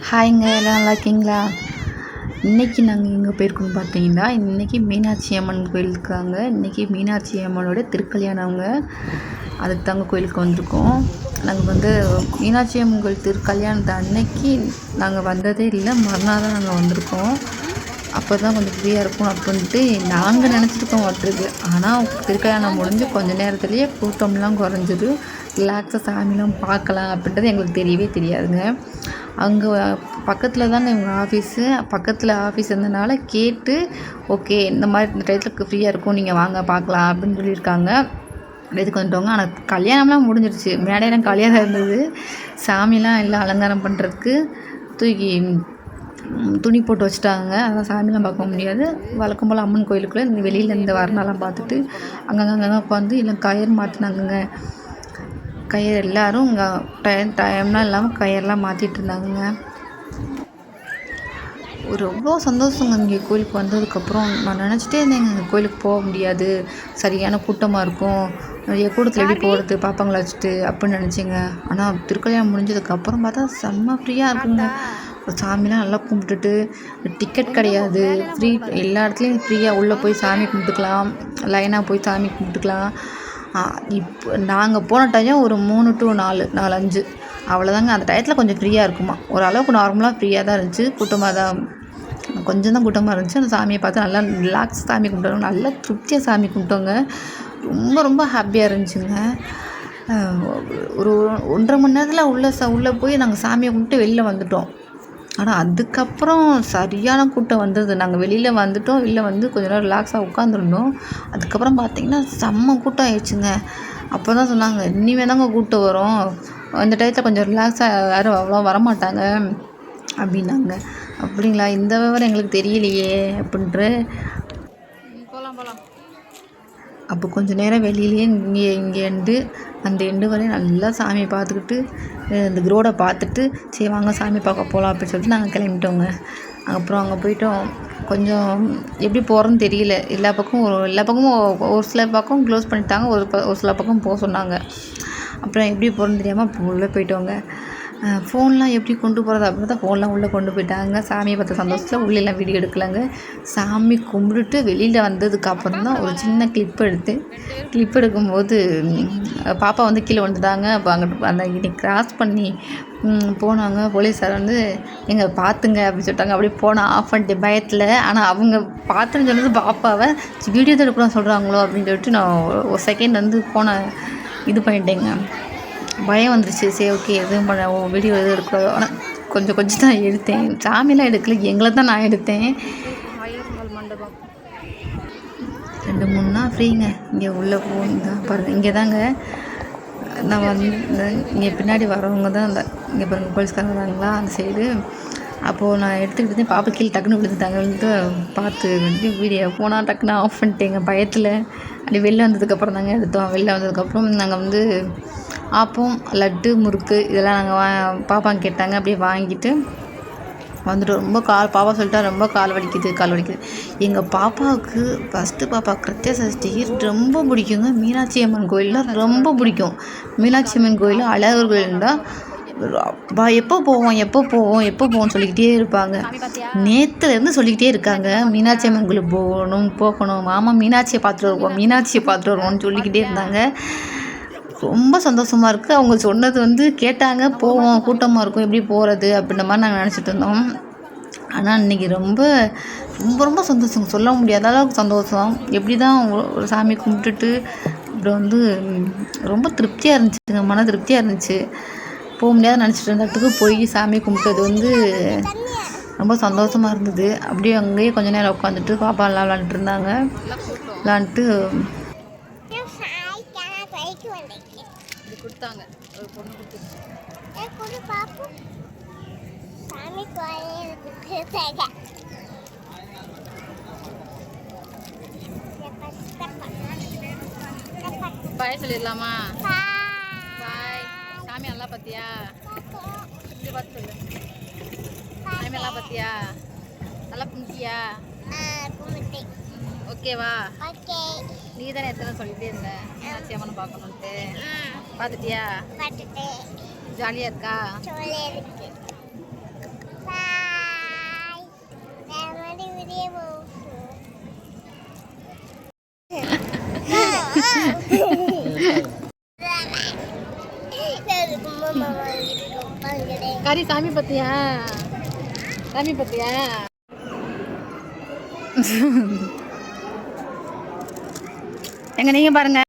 ஹாய்ங்க, எல்லாம் நல்லா இருக்கீங்களா? இன்றைக்கி நாங்கள் எங்கே போயிருக்கோம்னு பார்த்தீங்கன்னா, இன்றைக்கி மீனாட்சி அம்மன் கோயிலுக்காங்க. இன்றைக்கி மீனாட்சி அம்மனோட திருக்கல்யாணங்க. அதுக்கு தாங்க கோயிலுக்கு வந்திருக்கோம். நாங்கள் மீனாட்சி அம்மன் கோயில் திருக்கல்யாணத்தை அன்னைக்கு நாங்கள் வந்ததே இல்லை. மறுநாள் தான் நாங்கள் வந்திருக்கோம். அப்போ தான் கொஞ்சம் ஃப்ரீயாக இருக்கும் அப்படின்ட்டு நாங்கள் நினச்சிருக்கோம் வட்டுருக்கு. ஆனால் திருக்கல்யாணம் முடிஞ்சு கொஞ்சம் நேரத்துலேயே கூட்டம்லாம் குறைஞ்சிது. ரிலாக்ஸாக சாமிலாம் பார்க்கலாம் அப்படின்றது எங்களுக்கு தெரியவே தெரியாதுங்க. அங்கே பக்கத்தில் தாங்க எங்கள் ஆஃபீஸு. பக்கத்தில் ஆஃபீஸ் இருந்தனால கேட்டு, ஓகே இந்த மாதிரி இந்த டயத்துக்கு ஃப்ரீயாக இருக்கும், நீங்கள் வாங்க பார்க்கலாம் அப்படின்னு சொல்லியிருக்காங்க. இதுக்கு வந்துட்டோங்க. ஆனால் கல்யாணம்லாம் முடிஞ்சிருச்சு. மேடையெல்லாம் கல்யாணம் இருந்தது. சாமிலாம் எல்லாம் அலங்காரம் பண்ணுறதுக்கு தூக்கி துணி போட்டு வச்சுட்டாங்க. அதெல்லாம் சாமிலாம் பார்க்க முடியாது. வழக்கம் போல் அம்மன் கோயிலுக்குள்ளே இந்த வெளியில் இந்த வரணாலாம் பார்த்துட்டு அங்கங்கே உட்காந்து இல்லை கயிறு மாற்றினாங்கங்க. கயிறு எல்லோரும் இங்கே டைம்லாம் இல்லாமல் கயிறெலாம் மாற்றிட்டு இருந்தாங்கங்க. ரொம்ப சந்தோஷங்க இங்கே கோயிலுக்கு வந்ததுக்கப்புறம். நான் நினச்சிட்டே இருந்தேங்க இங்கே கோயிலுக்கு போக முடியாது, சரியான கூட்டமாக இருக்கும், நிறைய கூட்டத்தில் எப்படி போகிறது பாப்பாங்களை வச்சுட்டு அப்படின்னு நினச்சிங்க. ஆனால் திருக்கல்யாணம் முடிஞ்சதுக்கப்புறம் பார்த்தா செம்ம ஃப்ரீயாக இருக்குங்க. சாமிலாம் நல்லா கும்பிட்டுட்டு, டிக்கெட் கிடையாது, ஃப்ரீ, எல்லா இடத்துலையும் ஃப்ரீயாக உள்ளே போய் சாமி கும்பிட்டுக்கலாம், லைனாக போய் சாமி கும்பிட்டுக்கலாம். இப்போ நாங்கள் போன டைம் ஒரு 3 to 4, 5 அவ்வளோதாங்க. அந்த டயத்தில் கொஞ்சம் ஃப்ரீயாக இருக்குமா. ஓரளவுக்கு நார்மலாக ஃப்ரீயாக தான் இருந்துச்சு. கூட்டமாக தான், கொஞ்சம் தான் கூட்டமாக இருந்துச்சு. அந்த சாமியை பார்த்து நல்லா ரிலாக்ஸ் சாமி கும்பிட்டோம். நல்லா திருப்தியாக சாமி கும்பிட்டோங்க. ரொம்ப ரொம்ப ஹாப்பியாக இருந்துச்சுங்க. ஒரு 1.5 மணி நேரத்தில் உள்ளே போய் நாங்கள் சாமியை கும்பிட்டு வெளியில் வந்துட்டோம். ஆனால் அதுக்கப்புறம் சரியான கூட்டம் வந்தது. நாங்கள் வெளியில் வந்துட்டோம். வெளியில் வந்து கொஞ்ச நேரம் ரிலாக்ஸாக உட்காந்துருந்தோம். அதுக்கப்புறம் பார்த்திங்கன்னா செம்ம கூட்டம் ஆயிடுச்சுங்க. அப்போ தான் சொன்னாங்க, இனிமேல் தாங்க கூட்டம் வரும், அந்த டயத்தில் கொஞ்சம் ரிலாக்ஸாக யாரும் அவ்வளோ வரமாட்டாங்க அப்படின்னாங்க. அப்படிங்களா, இந்த விவரம் எங்களுக்கு தெரியலையே அப்படின்ட்டு அப்போ கொஞ்சம் நேரம் வெளியிலேயே இங்கே அந்த எண்டு வரையும் நல்லா சாமியை பார்த்துக்கிட்டு இந்த ரோடை பார்த்துட்டு, சரி வாங்க சாமி பார்க்க போகலாம் அப்படின்னு சொல்லிட்டு நாங்கள் கிளம்பிட்டோங்க. அப்புறம் அங்கே போயிட்டோம். கொஞ்சம் எப்படி போகிறோன்னு தெரியல. எல்லா பக்கமும் ஒரு சில பக்கம் க்ளோஸ் பண்ணிட்டாங்க, ஒரு சில பக்கம் போக சொன்னாங்க. அப்புறம் எப்படி போகிறோன்னு தெரியாமல் உள்ளே போயிட்டோங்க. ஃபோன்லாம் எப்படி கொண்டு போகிறது அப்படின்னு தான் ஃபோன்லாம் உள்ளே கொண்டு போயிட்டாங்க. சாமியை பார்த்த சந்தோஷத்தில் உள்ளெல்லாம் வீடியோ எடுக்கலாங்க. சாமி கும்பிட்டுட்டு வெளியில் வந்ததுக்கப்புறம் தான் ஒரு சின்ன கிளிப் எடுக்கும்போது பாப்பா வந்து கீழே வந்துட்டாங்க. அப்போ இன்னைக்கு கிராஸ் பண்ணி போனாங்க. போலீஸார் வந்து எங்கே பார்த்துங்க அப்படின்னு சொல்லிட்டாங்க. அப்படியே போனால் ஆஃப் பண்ணிட்டு பயத்தில். ஆனால் அவங்க பார்த்துன்னு சொன்னது பாப்பாவை வீடியோ தான் எடுக்கலாம் சொல்கிறாங்களோ அப்படின்னு சொல்லிட்டு நான் ஒரு செகண்ட் வந்து ஃபோனை இது பண்ணிட்டேங்க. பயம் வந்துருச்சு. சரி ஓகே, எதுவும் வீடியோ எதுவும் எடுக்கூடாது. ஆனால் கொஞ்சம் தான் எடுத்தேன். சாமியெல்லாம் எடுக்கல, எங்களை தான் நான் எடுத்தேன். 2-3 நாள் ஃப்ரீங்க. இங்கே உள்ளே போங்க பாருங்கள். இங்கே தாங்க நான் வந்து இங்கே பின்னாடி வரவங்க தான் இங்கே பாருங்கள் போலீஸ்காரங்க வராங்களா அந்த சைடு. அப்போது நான் எடுத்துக்கிட்டு இருந்தேன். பாப்பா கீழே டக்குன்னு விழுந்துட்டாங்கன்ட்டு பார்த்து வந்து வீடியோ போனால் டக்குன்னு ஆஃப் பண்ணிட்டேங்க பயத்தில். அப்படி வெளில வந்ததுக்கப்புறம் தாங்க எடுத்தோம். வெளில வந்ததுக்கப்புறம் நாங்கள் வந்து ஆப்பம், லட்டு, முறுக்கு இதெல்லாம் நாங்கள் பாப்பாங்க கேட்டாங்க. அப்படியே வாங்கிட்டு வந்துட்டோம். ரொம்ப பாப்பா சொல்லிட்டா ரொம்ப கால் வலிக்குது. எங்கள் பாப்பாவுக்கு ஃபஸ்ட்டு பாப்பா கிருத்திய சஷ்டி ரொம்ப பிடிக்குங்க. மீனாட்சி அம்மன் கோயிலில் ரொம்ப பிடிக்கும். மீனாட்சி அம்மன் கோயில் அழகர் கோயில்தான். எப்போ போவோம் சொல்லிக்கிட்டே இருப்பாங்க. நேற்றுலேருந்து சொல்லிக்கிட்டே இருக்காங்க, மீனாட்சி அம்மன் கோயிலுக்கு போகணும் மாமா, மீனாட்சியை பார்த்துட்டு வருவோம்னு சொல்லிக்கிட்டே இருந்தாங்க. ரொம்ப சந்தோஷமாக இருக்குது. அவங்க சொன்னது வந்து கேட்டாங்க, போவோம், கூட்டமாக இருக்கும், எப்படி போகிறது அப்படின்ற மாதிரி நாங்கள் நினச்சிட்டு இருந்தோம். ஆனால் இன்றைக்கி ரொம்ப சந்தோஷம், சொல்ல முடியாத அளவுக்கு சந்தோஷம். எப்படி தான் ஒரு சாமி கும்பிட்டுட்டு இப்படி வந்து ரொம்ப திருப்தியாக இருந்துச்சுங்க, மன திருப்தியாக இருந்துச்சு. போக முடியாத நினச்சிட்டு இருந்ததுக்கு போய் சாமி கும்பிட்டது வந்து ரொம்ப சந்தோஷமாக இருந்தது. அப்படியே அங்கேயே கொஞ்சம் நேரம் உட்காந்துட்டு பாப்பா எல்லாம் விளாண்டுட்டு இருந்தாங்க. விளாண்டுட்டு கொடுத்தாங்க. ஒரு பொண்ணு பாய் சொல்லிடலாமா? பாய். சாமி நல்லா பார்த்தியா? பார்த்து சொல்லு. சாமி நல்லா பார்த்தியா? நல்லா கும்பிட்டியா? ஓகேவா? நீ தானே எத்தனை சொல்லிட்டே இருந்த மீனாட்சி அம்மனை பார்க்கணுன்ட்டு. பார்த்துட்டியா? ஜாலியாக இருக்கா? கறி சாமி பத்தியா? சாமி பத்தியா? எங்க நீங்க பாருங்க.